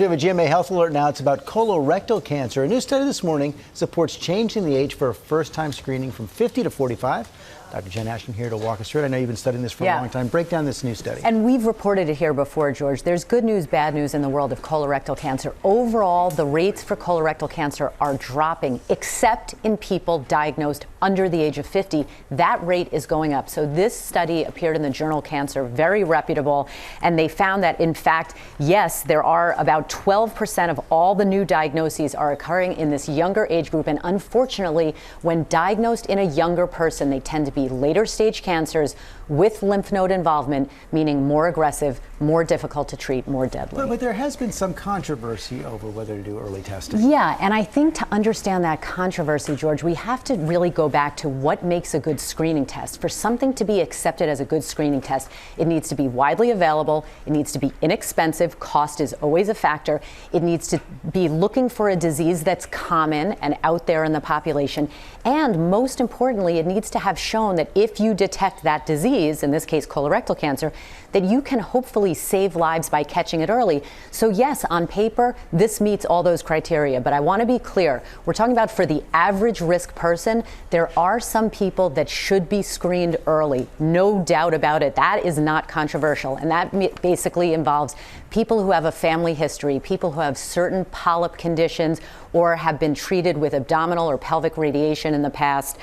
We have a GMA health alert now. It's about colorectal cancer. A new study this morning supports changing the age for a first-time screening from 50 to 45. Dr. Jen Ashton here to walk us through it. I know you've been studying this for a long time. Break down this new study. And we've reported it here before, George. There's good news, bad news in the world of colorectal cancer. Overall, the rates for colorectal cancer are dropping, except in people diagnosed under the age of 50. That rate is going up. So this study appeared in the journal Cancer, very reputable, and they found that, in fact, yes, there are about 12% of all the new diagnoses are occurring in this younger age group. And unfortunately, when diagnosed in a younger person, they tend to be later stage cancers with lymph node involvement, meaning more aggressive, more difficult to treat, more deadly. But there has been some controversy over whether to do early testing. Yeah, and I think to understand that controversy, George, we have to really go back to what makes a good screening test. For something to be accepted as a good screening test, it needs to be widely available, it needs to be inexpensive, cost is always a factor, it needs to be looking for a disease that's common and out there in the population, and most importantly, it needs to have shown that if you detect that disease, in this case colorectal cancer, that you can hopefully save lives by catching it early. So yes, on paper, this meets all those criteria, but I want to be clear. We're talking about for the average risk person, there are some people that should be screened early. No doubt about it. That is not controversial. And that basically involves people who have a family history, people who have certain polyp conditions or have been treated with abdominal or pelvic radiation in the past,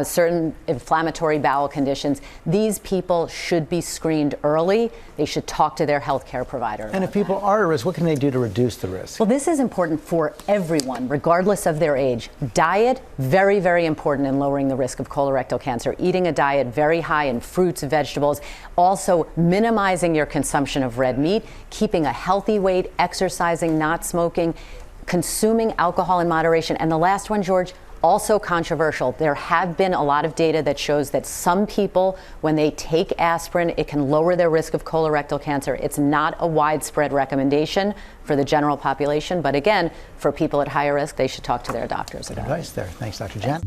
certain inflammatory bowel conditions. These people should be screened early. They should talk to their healthcare provider. And if people are at risk, what can they do to reduce the risk? Well, this is important for everyone, regardless of their age. Diet, very, very important in lowering the risk of colorectal cancer. Eating a diet very high in fruits, vegetables, also minimizing your consumption of red meat, keeping a healthy weight, exercising, not smoking, consuming alcohol in moderation. And the last one, George, also controversial. There have been a lot of data that shows that some people, when they take aspirin, it can lower their risk of colorectal cancer. It's not a widespread recommendation for the general population, but again, for people at higher risk, they should talk to their doctors about advice there. Thanks, Dr. Jen.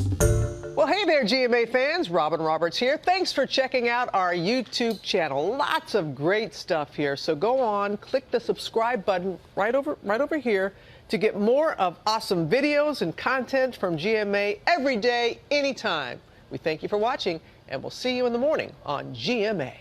Well, hey there, GMA fans. Robin Roberts here. Thanks for checking out our YouTube channel. Lots of great stuff here. So go on, click the subscribe button right over here to get more of awesome videos and content from GMA every day, anytime. We thank you for watching, and we'll see you in the morning on GMA.